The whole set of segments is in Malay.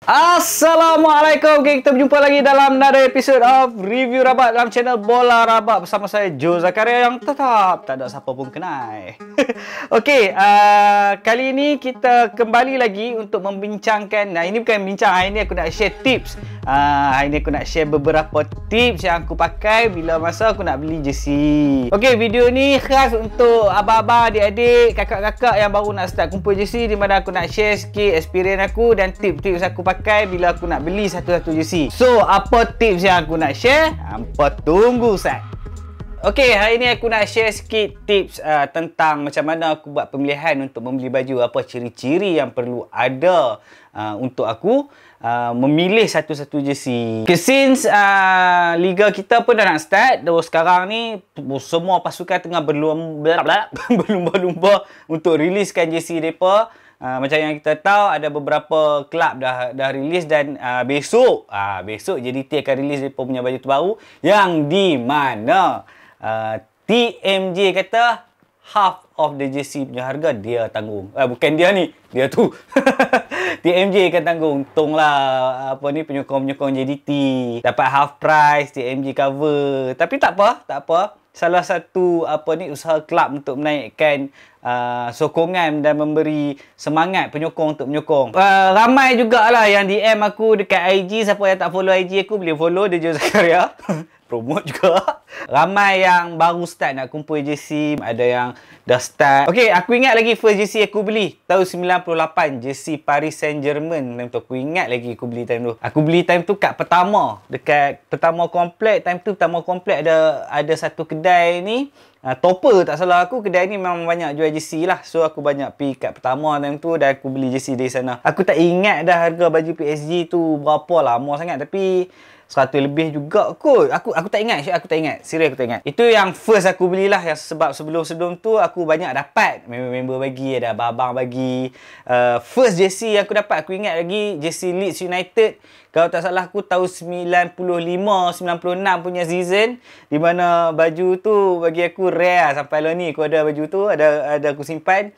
Assalamualaikum, okay, kita berjumpa lagi dalam another episode of Review Rabak dalam channel Bola Rabak bersama saya Joe Zakaria yang tetap tak ada siapa pun kenal. Okey, kali ini kita kembali lagi untuk membincangkan. Ini bukan bincang, hari ini aku nak share tips. Hari ini aku nak share beberapa tips yang aku pakai bila masa aku nak beli jersey. Okey, video ni khas untuk abang-abang, adik-adik, kakak-kakak yang baru nak start kumpul jersey, di mana aku nak share sikit experience aku dan tips-tips aku pakai bila aku nak beli satu-satu jersey. So, apa tips yang aku nak share? Hampa tunggu sat. Okey, hari ni aku nak share sikit tips tentang macam mana aku buat pemilihan untuk membeli baju. Apa ciri-ciri yang perlu ada untuk aku memilih satu-satu jersey. Since liga kita pun dah nak start, terus sekarang ni semua pasukan tengah berlumba-lumba untuk riliskan jersey mereka. Macam yang kita tahu, ada beberapa kelab dah rilis dan besok JDT akan rilis mereka punya baju terbaru yang di mana TMJ kata half of the jersey punya harga dia tanggung. Bukan dia ni, dia tu. TMJ akan tanggung. Untunglah penyokong-penyokong JDT dapat half price, TMJ cover. Tapi tak apa. Salah satu usaha kelab untuk menaikkan sokongan dan memberi semangat penyokong untuk menyokong. Ramai jugalah yang DM aku dekat IG. Siapa yang tak follow IG aku boleh follow, dia Joe Zakaria. Promote juga. Ramai yang baru start nak kumpul jersey, ada yang dah start. Okey, aku ingat lagi first jersey aku beli tahun 98, jersey Paris Saint-Germain. Time tu aku ingat lagi aku beli time tu. Aku beli time tu kat Pertama, dekat Pertama Komplek. Time tu Pertama Komplek ada satu kedai ni, Topper tak salah aku. Kedai ni memang banyak jual jersey lah. So aku banyak pergi kat Pertama time tu dan aku beli jersey dari sana. Aku tak ingat dah harga baju PSG tu berapa, lama sangat, tapi 100 lebih juga kot. Aku tak ingat. Serius aku tak ingat. Itu yang first aku belilah. Yang sebab sebelum tu aku banyak dapat. Member-member bagi, ada abang-abang bagi. First jersey aku dapat, aku ingat lagi, jersey Leeds United. Kalau tak salah aku tahun 95-96 punya season. Di mana baju tu bagi aku rare lah. Sampai lah ni aku ada baju tu. Ada aku simpan.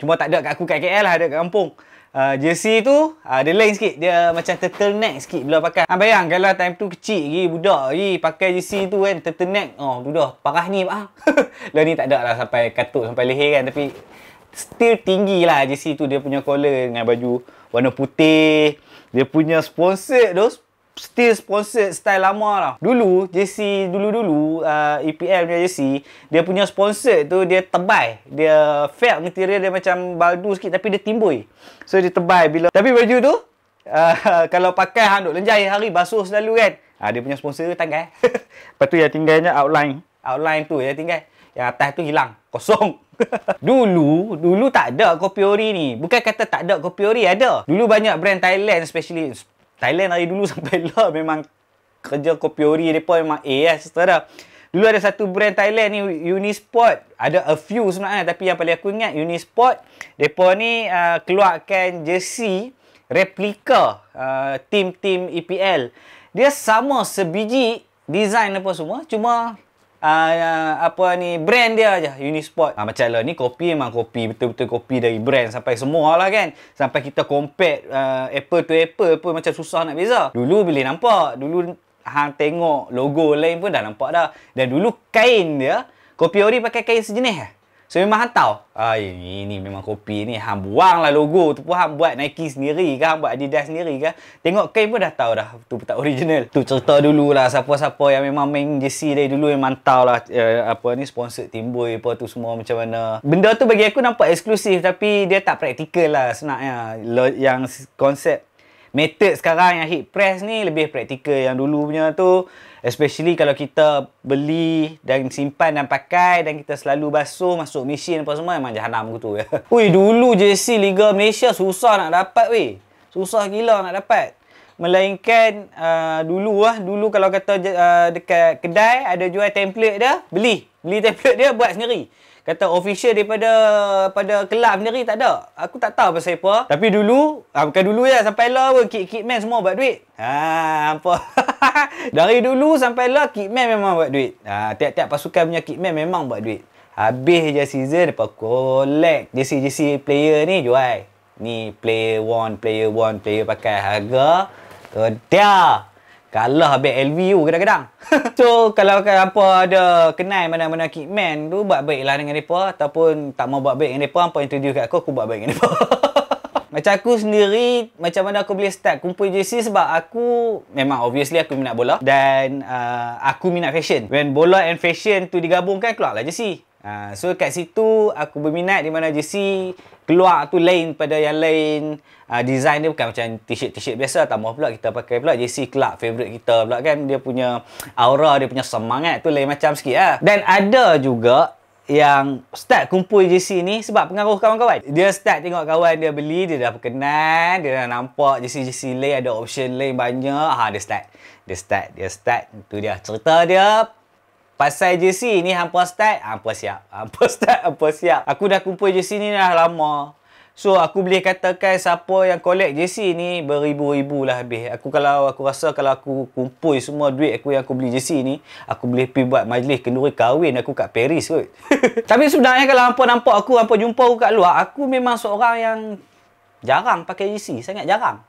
Cuma tak ada kat aku kat KL lah. Ada kat kampung. Jersey tu dia lain sikit, dia macam turtleneck sikit bila pakai. Bayang kalau time tu kecil lagi, budak lagi pakai jersey tu kan, turtleneck. Budak parah ni lah ni tak ada lah sampai katut, sampai leher kan, tapi still tinggi lah jersey tu. Dia punya collar dengan baju warna putih. Dia punya sponsor tu still sponsored style lama lah. Dulu jersey dulu EPL punya jersey, dia punya sponsor tu dia tebal. Dia felt material dia macam baldu sikit, tapi dia timbul. So dia tebal bila. Tapi baju tu kalau pakai hang duk lenjai hari basuh selalu kan. Dia punya sponsor tu tanggal. Lepas tu yang tinggalnya outline tu yang tinggal. Yang atas tu hilang, kosong. Dulu tak ada kopi ori ni. Bukan kata tak ada kopi ori, ada. Dulu banyak brand Thailand, especially Thailand dari dulu sampai lah memang kerja kopi ori mereka memang lah setelah. Dulu ada satu brand Thailand ni, Unisport. Ada a few sebenarnya, tapi yang paling aku ingat Unisport. Mereka ni keluarkan jersey replika tim-tim EPL. Dia sama sebiji design apa semua, cuma brand dia aja, Unisport. Macam lah ni kopi memang kopi, betul-betul kopi dari brand sampai semua lah kan. Sampai kita compare apple to apple pun macam susah nak beza. Dulu boleh nampak, dulu hang tengok logo lain pun dah nampak dah. Dan dulu kain dia, kopi ori pakai kain sejenis lah. So memang hang tahu, ini memang kopi ni. Hang buang lah logo tu pun, hang buat Nike sendiri ke, hang buat Adidas sendiri ke. Tengok kain pun dah tahu dah, tu tak original. Tu cerita dulu lah, siapa-siapa yang memang main jersey dari dulu memang tahu lah sponsor timbul apa tu semua macam mana. Benda tu bagi aku nampak eksklusif, tapi dia tak praktikal lah sebenarnya. Yang konsep method sekarang yang hit press ni lebih praktikal. Yang dulu punya tu, especially kalau kita beli dan simpan dan pakai dan kita selalu basuh, masuk mesin apa semua, memang jahanam gitu ya. Dulu jersey Liga Malaysia susah nak dapat weh. Susah gila nak dapat. Melainkan dulu kalau kata dekat kedai ada jual template dia, beli template dia buat sendiri. Kata official pada kelab sendiri tak ada. Aku tak tahu pasal apa. Tapi dulu, bukan dulu ya, sampai lah pun Kitman semua buat duit. Apa? Dari dulu sampai lah Kitman memang buat duit. Tiap-tiap pasukan punya Kitman memang buat duit. Habis je season, lepas collect jersey player ni jual. Ni player player pakai harga dia kalah habis LVU kadang-kadang. So kalau apa ada kenal mana-mana kitman tu, buat baiklah dengan mereka. Ataupun tak mau buat baik dengan mereka, hampa introduce kat aku buat baik dengan mereka. Macam aku sendiri, macam mana aku boleh start kumpul jersey, sebab aku memang obviously aku minat bola dan aku minat fashion. When bola and fashion tu digabungkan, keluarlah jersey. So kat situ aku berminat, di mana jersey keluar tu lain pada yang lain. Design dia bukan macam t-shirt biasa, tambah pula kita pakai pula jersey club favourite kita pula kan. Dia punya aura, dia punya semangat tu lain macam sikit lah. Dan ada juga yang start kumpul jersey ni sebab pengaruh kawan-kawan. Dia start tengok kawan dia beli, dia dah berkenan, dia dah nampak jersey lain, ada option lain banyak. Dia start. Itu dia cerita dia. Pasal jersey ni hampa start, hampa siap. Aku dah kumpul jersey ni dah lama. So aku boleh katakan siapa yang collect jersey ni beribu-ribu lah habis. Aku rasa kalau aku kumpul semua duit aku yang aku beli jersey ni, aku boleh pergi buat majlis kenduri kahwin aku kat Paris kot. Tapi sebenarnya kalau hampa nampak aku, hampa jumpa aku kat luar, aku memang seorang yang jarang pakai jersey, sangat jarang.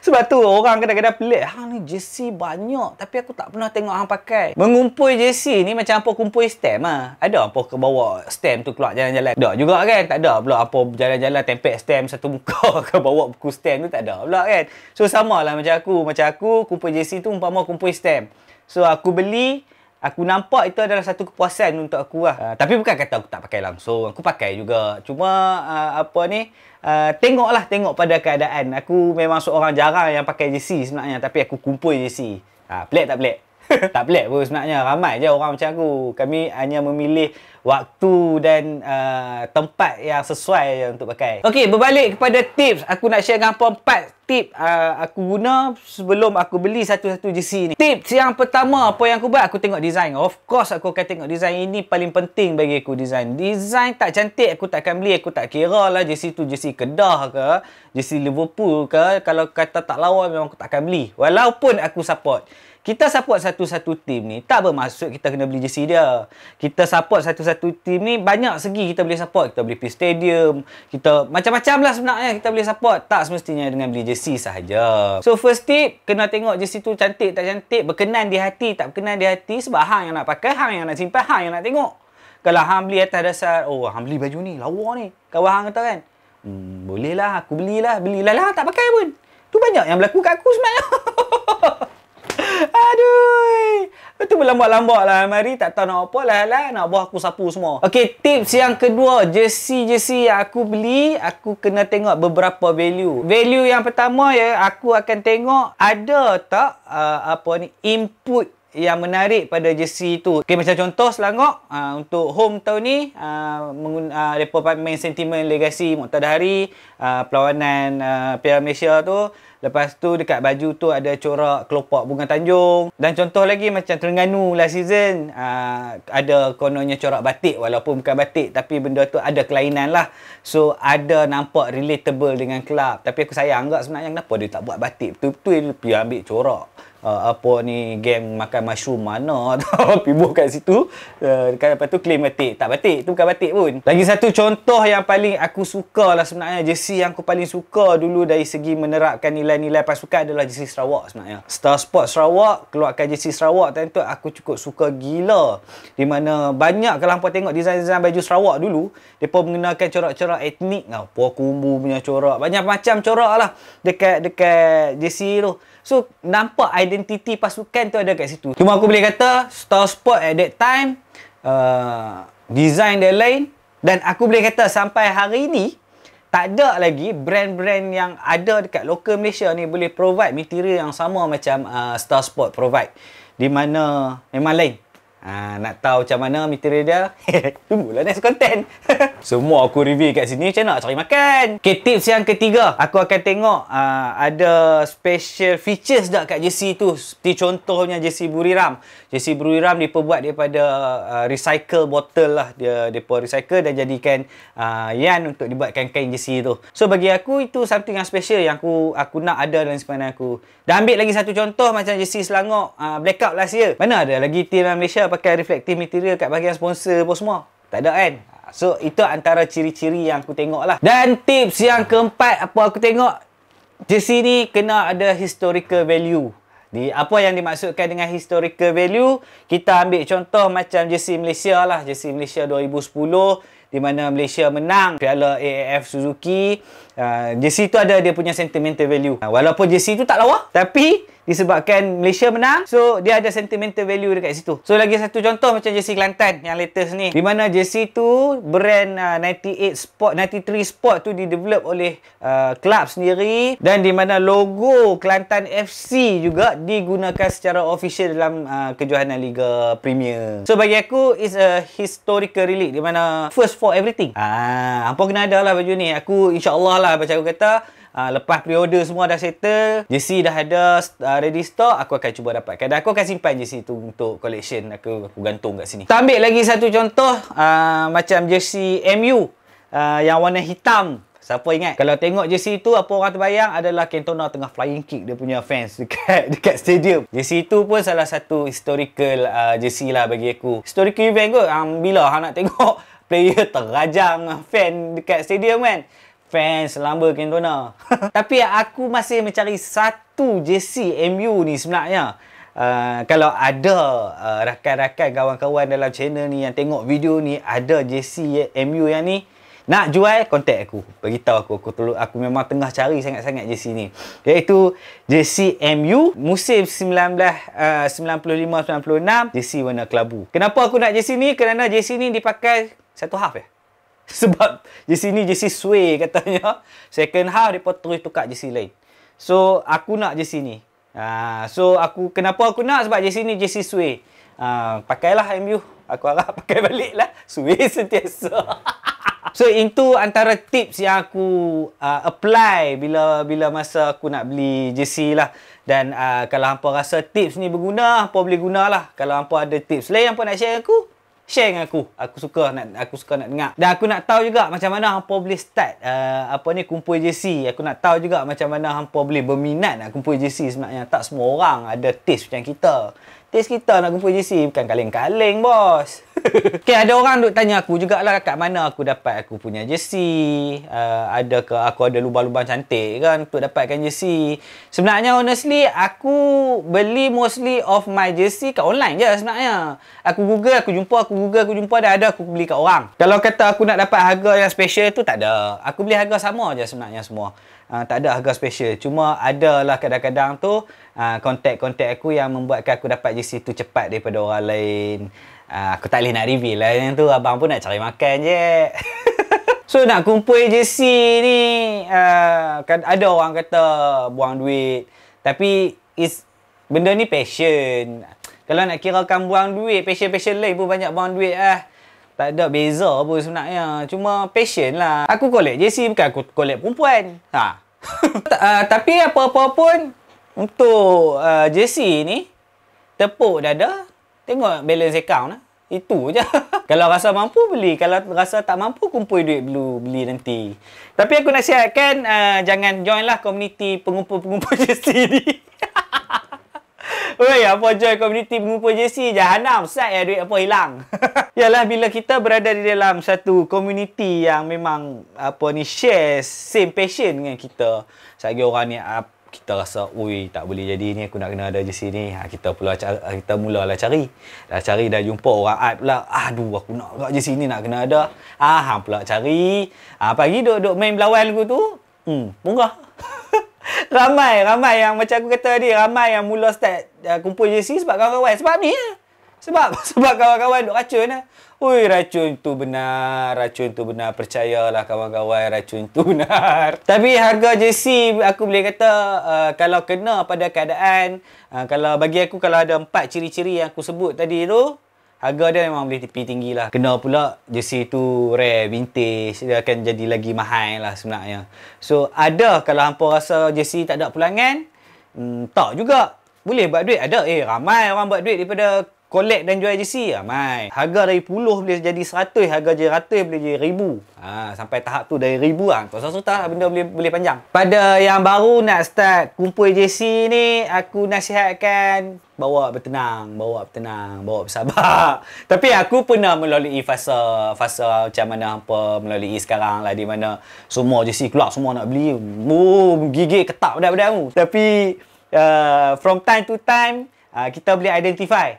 Sebab tu orang kadang-kadang pelik, hang ni jersey banyak tapi aku tak pernah tengok hang pakai. Mengumpul jersey ni macam apa kumpul stamp lah. Ada apa ke bawa stamp tu keluar jalan-jalan? Tak juga kan? Tak ada pula apa jalan-jalan tempel stamp satu muka ke bawa buku stamp tu, tak ada pula kan? So sama lah macam aku kumpul jersey tu umpama kumpul stamp. So aku beli, aku nampak itu adalah satu kepuasan untuk aku lah. Tapi bukan kata aku tak pakai langsung. Aku pakai juga. Cuma tengok pada keadaan. Aku memang seorang jarang yang pakai jersey sebenarnya. Tapi aku kumpul jersey. Pelik tak pelik? Tak pelik pun sebenarnya. Ramai je orang macam aku. Kami hanya memilih waktu dan tempat yang sesuai untuk pakai. Okey, berbalik kepada tips. Aku nak share dengan 4 tip aku guna sebelum aku beli satu-satu jersey ni. Tips yang pertama, apa yang aku buat? Aku tengok design. Of course aku akan tengok design. Ini paling penting bagi aku, design. Design tak cantik aku takkan beli. Aku tak kira lah jersey tu jersey Kedah ke, jersey Liverpool ke. Kalau kata tak lawa memang aku takkan beli. Walaupun aku support. Kita support satu-satu tim ni tak bermaksud kita kena beli jersey dia. Kita support satu-satu tim ni banyak segi kita boleh support. Kita boleh pergi stadium, kita macam-macam lah sebenarnya kita boleh support. Tak semestinya dengan beli jersey sahaja. So first tip, kena tengok jersey tu cantik tak cantik, berkenan di hati tak berkenan di hati. Sebab hang yang nak pakai, hang yang nak simpan, hang yang nak tengok. Kalau hang beli atas dasar, oh hang beli baju ni lawa ni, kawan hang kata kan, boleh lah aku belilah lah, tak pakai pun. Tu banyak yang berlaku kat aku sebenarnya. Aduh, itu berlambak-lambak lah mari, tak tahu nak apa lah, nak buah aku sapu semua. Okey, tips yang kedua, jersey yang aku beli, aku kena tengok beberapa value. Value yang pertama ya, aku akan tengok ada tak input yang menarik pada jersey tu. Okey, macam contoh Selangor, untuk home tahun ni, mereka main sentimen legasi Muqtadah Hari, perlawanan Piala Malaysia tu. Lepas tu dekat baju tu ada corak kelopak bunga Tanjung. Dan contoh lagi macam Terengganu last season, ada kononnya corak batik, walaupun bukan batik tapi benda tu ada kelainan lah. So ada nampak relatable dengan kelab. Tapi aku sayang enggak sebenarnya, kenapa dia tak buat batik betul-betul, dia pergi ambil corak geng makan mushroom mana pibuh kat situ, lepas tu claim batik. Tak batik, tu bukan batik pun. Lagi satu contoh yang paling aku suka lah sebenarnya, jersey yang aku paling suka dulu dari segi menerapkan nilai-nilai pasukan adalah jersey Sarawak sebenarnya. Star Sport Sarawak keluarkan jersey Sarawak time tu aku cukup suka gila. Di mana banyak kalau hampa tengok design-design baju Sarawak dulu, depa menggunakan corak-corak etnik tau. Puak Kumbu punya corak, banyak macam corak lah dekat jersey tu. So, nampak identiti pasukan tu ada kat situ. Cuma aku boleh kata, Star Sport at that time, design dia lain. Dan aku boleh kata, sampai hari ni, tak ada lagi brand-brand yang ada dekat lokal Malaysia ni boleh provide material yang sama macam Star Sport provide. Di mana memang lain. Nak tahu macam mana material dia? Tunggulah next content. Semua aku review kat sini, macam nak cari makan. Okay, tips yang ketiga, aku akan tengok ada special features tak kat jersey tu. Seperti contohnya jersey Buriram. Jersey Buriram diperbuat daripada recycle bottle lah. Dia recycle dan jadikan yarn untuk dibuatkan kain jersey tu. So bagi aku itu something yang special yang aku nak ada dalam simpanan aku. Dan ambil lagi satu contoh macam jersey Selangor blackout last year. Mana ada lagi tim Malaysia pakai reflective material kat bahagian sponsor pun semua? Tak ada kan? So itu antara ciri-ciri yang aku tengok lah. Dan tips yang keempat apa aku tengok, jersey ni kena ada historical value. Apa yang dimaksudkan dengan historical value, kita ambil contoh macam jersey Malaysia lah. Jersey Malaysia 2010 di mana Malaysia menang Piala AAF Suzuki. Jersey tu ada dia punya sentimental value. Walaupun jersey tu tak lawa, tapi disebabkan Malaysia menang, so dia ada sentimental value dekat situ. So lagi satu contoh macam jersey Kelantan yang latest ni, di mana jersey tu brand 98 Sport, 93 Sport tu didevelop oleh kelab sendiri, dan di mana logo Kelantan FC juga digunakan secara official dalam kejohanan Liga Premier. So bagi aku is a historical relic, di mana first for everything. Hampa kena ada lah baju ni. Aku insya-Allah lah, macam aku kata, lepas pre-order semua dah settle, jersey dah ada ready stock, aku akan cuba dapatkan. Dan aku akan simpan jersey tu untuk collection. Aku gantung kat sini. Kita ambil lagi satu contoh, macam jersey MU yang warna hitam. Siapa ingat? Kalau tengok jersey tu, apa orang terbayang adalah Cantona tengah flying kick dia punya fans dekat stadium. Jersey tu pun salah satu historical jersey lah bagi aku. Historical event kot. Bila nak tengok player terajang fan dekat stadium kan. Fans lamba Cantona. Tapi aku masih mencari satu jersey MU ni sebenarnya. Kalau ada rakan-rakan, kawan-kawan dalam channel ni yang tengok video ni ada jersey MU yang ni nak jual, contact aku. Beritahu aku memang tengah cari sangat-sangat jersey ni. Iaitu jersey MU musim 1995-96, jersey warna kelabu. Kenapa aku nak jersey ni? Kerana jersey ni dipakai satu half ya. Sebab jersey ni jersey suede katanya. Second half mereka terus tukar jersey lain. So aku nak jersey ni. Kenapa aku nak? Sebab jersey ni jersey suede. Pakailah MU. Aku harap pakai balik lah. Suede sentiasa. So itu antara tips yang aku apply bila masa aku nak beli jersey lah. Dan kalau hampa rasa tips ni berguna, hampa boleh gunalah. Kalau hampa ada tips lain hampa nak share aku, share dengan aku. Aku suka nak dengar. Dan aku nak tahu juga macam mana hampa boleh start kumpul jersey. Aku nak tahu juga macam mana hampa boleh berminat nak kumpul jersey sebenarnya. Tak semua orang ada taste macam kita. Taste kita nak kumpul jersey bukan kaleng-kaleng, bos. Okay, ada orang duk tanya aku jugalah kat mana aku dapat aku punya jersey. Adakah aku ada lubang-lubang cantik kan untuk dapatkan jersey. Sebenarnya honestly aku beli mostly of my jersey kat online je sebenarnya. Aku Google, aku jumpa dah ada, aku beli kat orang. Kalau kata aku nak dapat harga yang special tu tak ada. Aku beli harga sama je sebenarnya semua. Tak ada harga special. Cuma adalah kadang-kadang tu kontak-kontak aku yang membuatkan aku dapat jersey tu cepat daripada orang lain. Aku tak boleh nak reveal lah yang tu. Abang pun nak cari makan je. So nak kumpul jersey ni, ada orang kata buang duit. Tapi benda ni passion. Kalau nak kirakan buang duit, passion lain pun banyak buang duit lah. Tak ada beza pun sebenarnya. Cuma passion lah. Aku collect jersey, bukan aku collect perempuan. Tapi apa-apa pun, untuk jersey ni, tepuk dada, tengok balance account lah. Itu je. Kalau rasa mampu, beli. Kalau rasa tak mampu, kumpul duit dulu, beli nanti. Tapi aku nasihatkan, jangan join lah komuniti pengumpul-pengumpul jersey ni. Oi, apa join komuniti pengumpul jersey? Jahanam, sat ya duit apa hilang. Yalah, bila kita berada di dalam satu komuniti yang memang share same passion dengan kita. Selagi orang ni kita rasa, ui, tak boleh jadi ni, aku nak kena ada jersey ni. Kita mulalah cari. Dah jumpa orang art pula. Aduh, aku nak kat jersey ni, nak kena ada. Hang pula cari. Pagi duduk main berlawan aku tu. Murah. Ramai yang macam aku kata tadi, ramai yang mula start kumpul jersey sebab kawan-kawan. Sebab ni lah. Sebab kawan-kawan duk racun lah. Ui, racun tu benar. Percayalah kawan-kawan, racun tu benar. Tapi harga jersey aku boleh kata kalau kena pada keadaan, kalau bagi aku, kalau ada 4 ciri-ciri yang aku sebut tadi tu, harga dia memang boleh tinggi lah. Kena pula jersey tu rare, vintage, dia akan jadi lagi mahal lah sebenarnya. So ada, kalau hampa rasa jersey tak ada pulangan, tak juga. Boleh buat duit. Ada. Ramai orang buat duit daripada collect dan jual jersey mai. Harga dari puluh boleh jadi 100, harga je ratus boleh jadi 1000. Sampai tahap tu dari 1000 tak susah-susah benda boleh panjang. Pada yang baru nak start kumpul jersey ni, aku nasihatkan bawa bertenang, bawa bersabar. Tapi aku pernah melalui fasa macam mana hampa melalui sekarang lah, di mana semua jersey keluar, semua nak beli. Gigit ketak budak-budak tu. Tapi from time to time kita boleh identify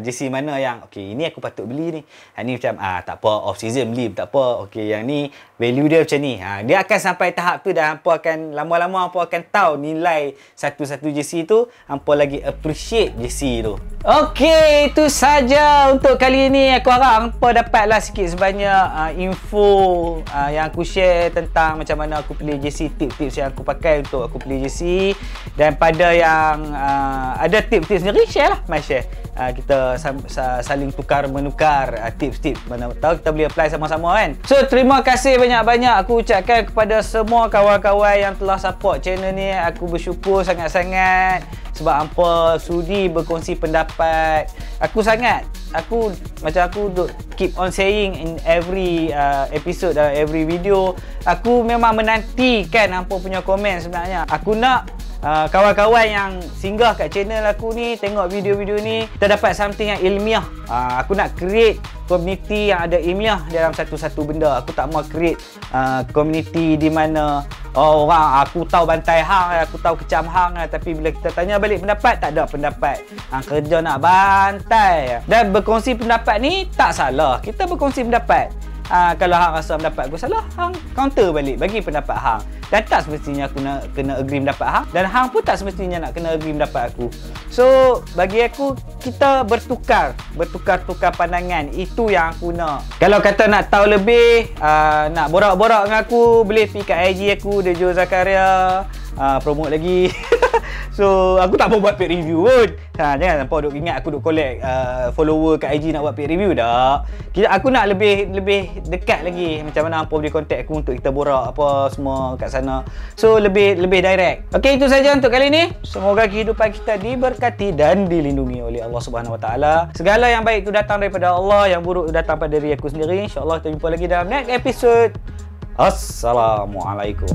jersey mana yang okey, ini aku patut beli ni. Ni macam tak apa, off season beli tak apa. Okey, yang ni value dia macam ni. Dia akan sampai tahap tu dah hampa akan lama-lama hampa akan tahu nilai satu-satu jersey tu, hampa lagi appreciate jersey tu. Okey, itu saja untuk kali ini. Aku harap hampa dapatlah sikit sebanyak info yang aku share tentang macam mana aku pilih jersey, tips-tips yang aku pakai untuk aku pilih jersey. Dan pada yang ada tips-tips sendiri, share lah, share. Kita saling tukar-menukar tips-tips, mana tahu kita boleh apply sama-sama kan. So terima kasih banyak-banyak aku ucapkan kepada semua kawan-kawan yang telah support channel ni. Aku bersyukur sangat-sangat sebab hampa sudi berkongsi pendapat. Aku duk keep on saying in every episode dalam every video, aku memang menantikan hampa punya komen sebenarnya. Aku nak kawan-kawan yang singgah kat channel aku ni, tengok video-video ni, kita dapat something yang ilmiah. Aku nak create community yang ada ilmiah dalam satu-satu benda. Aku tak mau create community di mana orang aku tahu bantai hang, aku tahu kecam hang, tapi bila kita tanya balik pendapat, tak ada pendapat. Kerja nak bantai. Dan berkongsi pendapat ni tak salah. Kita berkongsi pendapat. Kalau hang rasa pendapat aku salah, hang counter balik, bagi pendapat hang. Dan tak semestinya aku nak kena agree pendapat hang, dan hang pun tak semestinya nak kena agree pendapat aku. So bagi aku, kita bertukar pandangan. Itu yang aku nak. Kalau kata nak tahu lebih, nak borak-borak dengan aku, boleh pergi kat IG aku, Dejo Zakaria. Promote lagi. So aku tak mau buat paid review pun. Jangan sampai duk ingat aku duk collect follower kat IG nak buat paid review dah. Aku nak lebih dekat lagi, macam mana hampa boleh contact aku untuk kita borak apa semua kat sana. So lebih direct. Okey, itu saja untuk kali ni. Semoga kehidupan kita diberkati dan dilindungi oleh Allah Subhanahu Wa Taala. Segala yang baik itu datang daripada Allah, yang buruk itu datang pada diri aku sendiri. InsyaAllah kita jumpa lagi dalam next episode. Assalamualaikum.